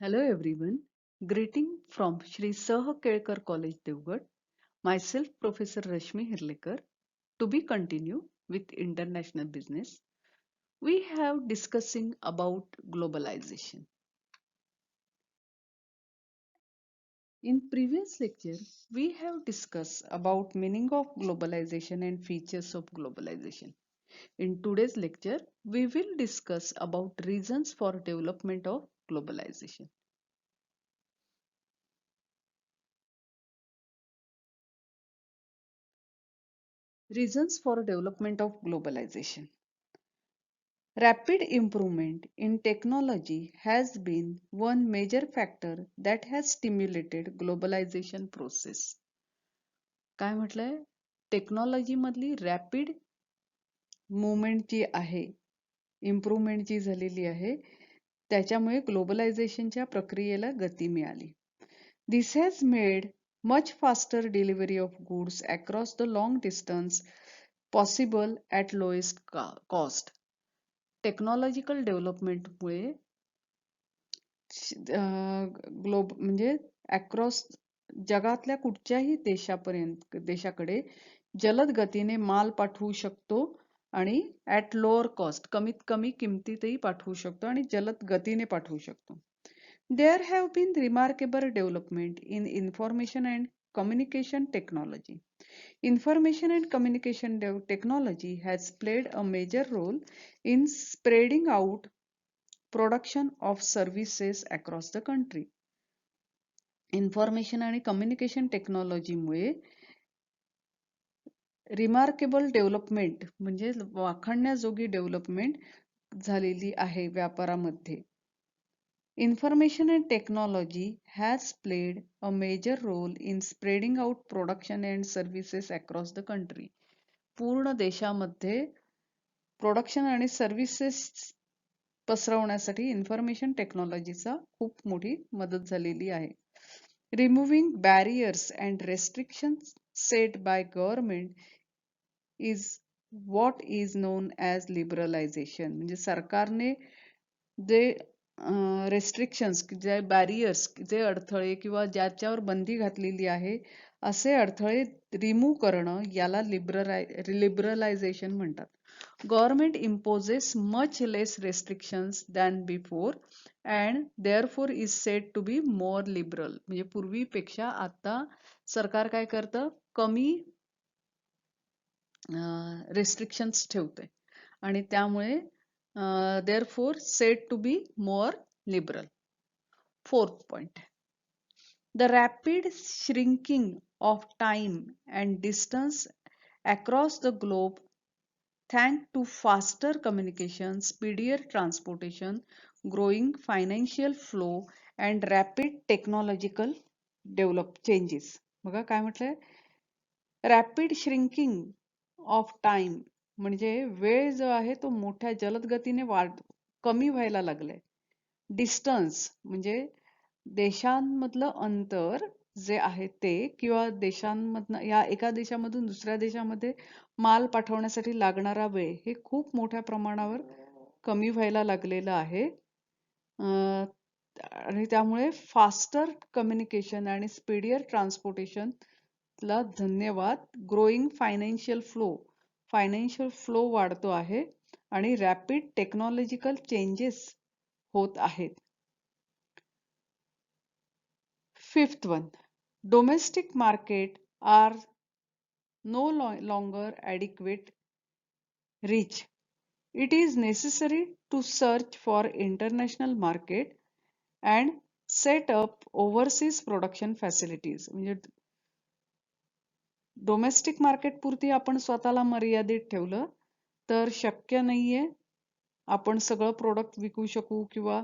Hello everyone. Greeting from Shri Saha Kelkar College Devgad. Myself Professor Rashmi Hirlekar. To be continue with international business, we have discussing about globalization. In previous lecture, we have discussed about meaning of globalization and features of globalization. In today's lecture, we will discuss about reasons for development of globalization. Reasons for development of globalization. Rapid improvement in technology has been one major factor that has stimulated globalization process. काय म्हटलंय? Technology मधली rapid movement जी आहे, improvement जी झालेली आहे, त्याच्यामुळे ग्लोबलायझेशनच्या प्रक्रियेला गती मिळाली. This has made much faster delivery of goods across the long distance possible at lowest cost. Technological डेव्हलपमेंटमुळे म्हणजे अक्रॉस जगातल्या कुठच्याही देशाकडे जलद गतीने माल पाठवू शकतो आणि ॲट लोअर कॉस्ट कमीत कमी किमतीतही पाठवू शकतो आणि जलद गतीने पाठवू शकतो. There have been remarkable development in information and communication technology. Information and communication technology has played a major role in spreading out production of services across the country. Information आणि कम्युनिकेशन टेक्नॉलॉजीमुळे रिमार्केबल डेव्हलपमेंट म्हणजे वाखाणण्याजोगी development झालेली आहे व्यापारामध्ये. Information and technology has played a major role in spreading out production and services across the country. पूर्ण देशामध्ये production आणि services पसरवण्यासाठी इन्फॉर्मेशन टेक्नॉलॉजीचा खूप मोठी मदत झालेली आहे. Removing barriers and restrictions set by government is what is known as liberalization. म्हणजे सरकारने जे रेस्ट्रिक्शन्स, जे बॅरियर्स, जे अडथळे किंवा ज्याच्यावर बंदी घातलेली आहे असे अडथळे रिमूव्ह करणं याला लिबरलायझेशन म्हणतात. Government imposes much less restrictions than before and therefore is said to be more liberal. म्हणजे पूर्वीपेक्षा आता सरकार काय करतं, कमी रेस्ट्रिक्शन्स ठेवते आणि त्यामुळे therefore said to be more liberal. Fourth point. The rapid shrinking of time and distance across the globe thanks to faster communication, speedier transportation, growing financial flow and rapid technological changes. बघा काय म्हटलंय? Rapid shrinking of time म्हणजे वेळ जो आहे तो मोठ्या जलद गतीने कमी व्हायला लागलाय. डिस्टन्स म्हणजे देशांमधलं अंतर जे आहे ते किंवा देशांमधनं या एका देशामधून दुसऱ्या देशामध्ये माल पाठवण्यासाठी लागणारा वेळ हे खूप मोठ्या प्रमाणावर कमी व्हायला लागलेलं आहे. आणि त्यामुळे फास्टर कम्युनिकेशन आणि स्पीडियर ट्रान्सपोर्टेशन ला धन्यवाद. ग्रोईंग फायनान्शियल फ्लो वाढतो आहे आणि रॅपिड टेक्नॉलॉजिकल चेंजेस होत आहेत. Fifth one, domestic market are no longer adequate reach. It is necessary to search for international market and set up overseas production facilities. म्हणजे domestic market पुरती आपण स्वतःला मर्यादित ठेवलं तर शक्य नाहीये आपण सगळं प्रोडक्ट विकू शकू किंवा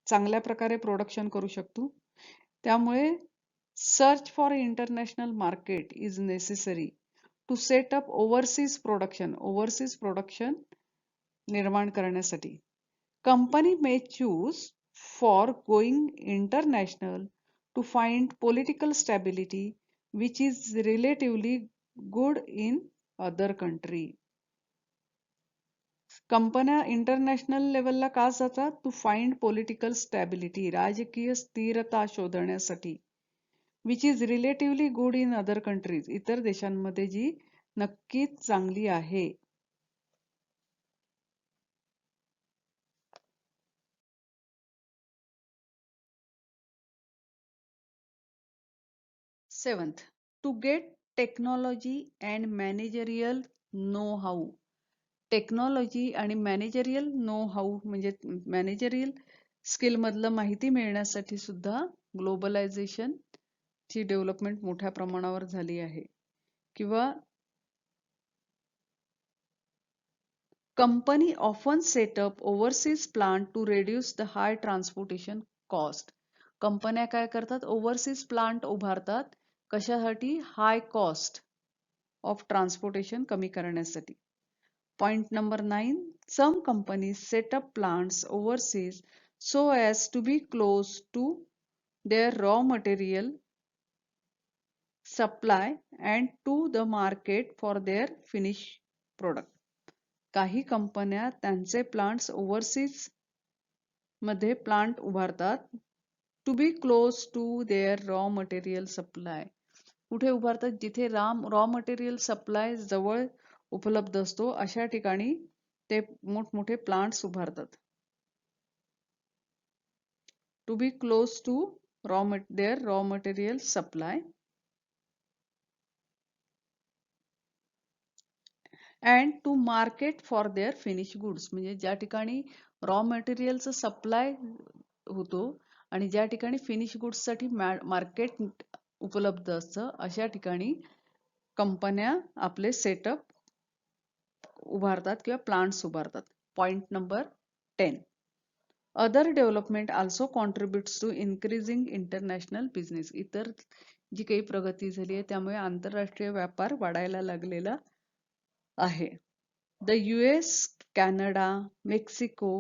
चांगल्या प्रकारे प्रोडक्शन करू शकतो. त्यामुळे search for international market is necessary to set up overseas production निर्माण करण्यासाठी. Company may choose for going international to find political stability which is relatively good in other country. कंपन्या इंटरनॅशनल लेवलला का जातात? टू फाइंड पॉलिटिकल स्टॅबिलिटी, राजकीय स्थिरता शोधण्यासाठी, which is relatively good in other countries, इतर देशांमध्ये जी नक्कीच चांगली आहे. Seventh, to get technology and managerial know-how. Technology आणि मॅनेजरियल नो हाऊ म्हणजे मॅनेजरियल स्किल मधलं माहिती मिळण्यासाठी सुद्धा ग्लोबलायझेशन ची डेव्हलपमेंट मोठ्या प्रमाणावर झाली आहे. किंवा company often setup overseas plant to reduce the high transportation cost. कंपन्या काय करतात? ओव्हरसीज प्लांट उभारतात. कशासाठी? हाय कॉस्ट ऑफ ट्रान्सपोर्टेशन कमी करण्यासाठी. Point number 9, some companies set up plants overseas so as to be close to their raw material supply and to the market for their finished product. काही कंपन्या त्यांचे plants overseas मध्ये plant उभारतात to be close to their raw material supply. कुठे उभारतात? जिथे raw material supply जवळ उपलब्ध असतो अशा ठिकाणी ते मोठमोठे प्लांट्स उभारतात. To be close to their raw material supply and to market for their finish goods. म्हणजे ज्या ठिकाणी रॉ मटेरियलचा सप्लाय होतो आणि ज्या ठिकाणी फिनिश गुड्स साठी मार्केट उपलब्ध असतं अशा ठिकाणी कंपन्या आपले सेटअप उभारतात किंवा प्लांट्स उभारतात. Point number 10, other development also contributes to increasing international business. इतर जी काही प्रगती झाली आहे त्यामुळे आंतरराष्ट्रीय व्यापार वाढायला लागलेला आहे. The US, Canada, Mexico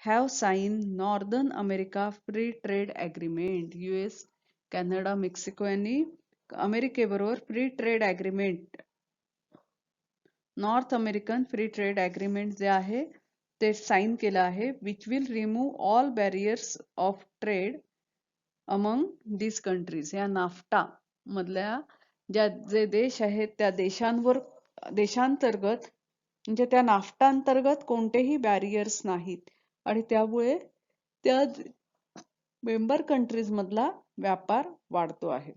have signed northern America free trade agreement. US, Canada, Mexico यांनी अमेरिकेबरोबर free trade agreement, North American free trade agreement जे आहे ते साईन केलं आहे, which will remove all barriers of trade among this countries. या NAFTA मधल्या जे देश आहेत त्या देशांतर्गत म्हणजे त्या नाफ्टा अंतर्गत कोणतेही बॅरियर्स नाहीत आणि त्यामुळे त्या मेंबर कंट्रीज मधला व्यापार वाढतो आहे.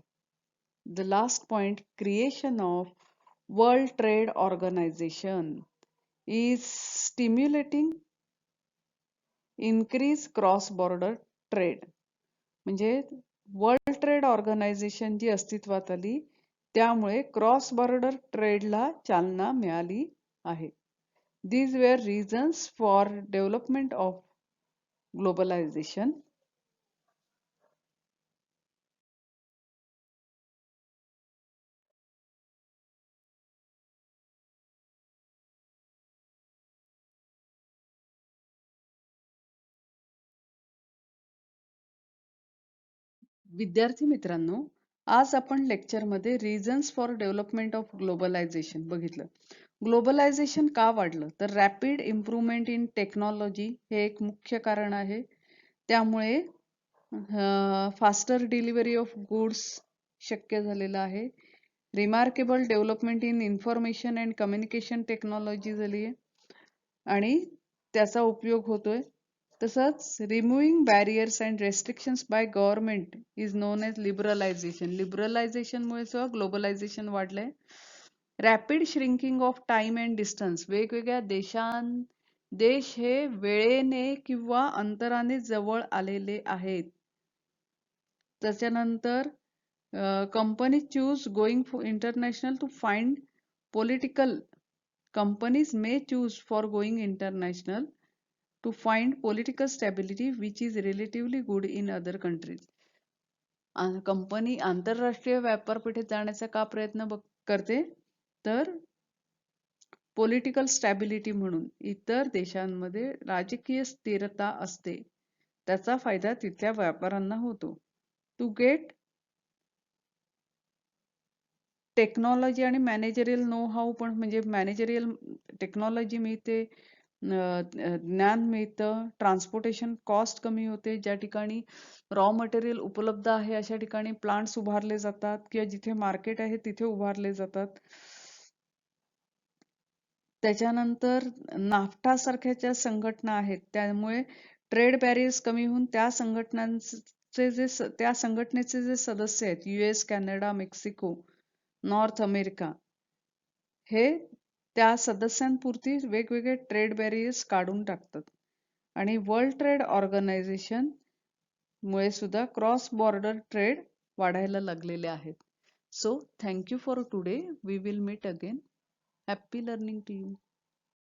The last point, creation of world trade organisation is stimulating increase cross border trade. म्हणजे वर्ल्ड ट्रेड ऑर्गनायझेशन जी अस्तित्वात आली त्यामुळे क्रॉस बॉर्डर ट्रेडला चालना मिळाली आहे. These were reasons for development of globalization. विद्यार्थी मित्रांनो, आज आपण लेक्चरमध्ये reasons for development of globalisation बघितलं. ग्लोबलायझेशन का वाढलं? तर रॅपिड इम्प्रूव्हमेंट इन टेक्नॉलॉजी हे एक मुख्य कारण आहे. त्यामुळे फास्टर डिलिव्हरी ऑफ गुड्स शक्य झालेलं आहे. Remarkable development in information and communication technology झाली आहे आणि त्याचा उपयोग होतोय. तसंच removing barriers and restrictions by government is known as liberalisation. लिबरलायझेशनमुळे सुद्धा ग्लोबलायझेशन वाढलंय. Rapid shrinking of time and distance. वेगवेगळ्या देश हे वेळेने किंवा अंतराने जवळ आलेले आहेत. त्याच्यानंतर company choose going international to find political. Companies may choose for going international to find political stability which is relatively good in other countries. Company आंतरराष्ट्रीय व्यापारपेठेत जाण्याचा का प्रयत्न करते? तर पॉलिटिकल स्टॅबिलिटी म्हणून इतर देशांमध्ये राजकीय स्थिरता असते त्याचा फायदा तिथल्या व्यापाऱ्यांना होतो. टू गेट टेक्नॉलॉजी आणि मॅनेजरियल नो हाऊ पण म्हणजे मॅनेजरियल टेक्नॉलॉजी मिळते, ज्ञान मिळतं, ट्रान्सपोर्टेशन कॉस्ट कमी होते, ज्या ठिकाणी रॉ मटेरियल उपलब्ध आहे अशा ठिकाणी प्लांट्स उभारले जातात किंवा जिथे मार्केट आहे तिथे उभारले जातात. त्याच्यानंतर नाफ्टा सारख्या ज्या संघटना आहेत त्यामुळे ट्रेड बॅरियर्स कमी होऊन त्या संघटनांचे त्या संघटनेचे जे सदस्य आहेत US, Canada, Mexico, north America हे त्या सदस्यांपुरती वेगवेगळे ट्रेड बॅरियर्स काढून टाकतात आणि वर्ल्ड ट्रेड ऑर्गनायझेशन मुळे सुद्धा क्रॉस बॉर्डर ट्रेड वाढायला लागलेले आहेत. So thank you for today. We will meet again. Happy learning to you.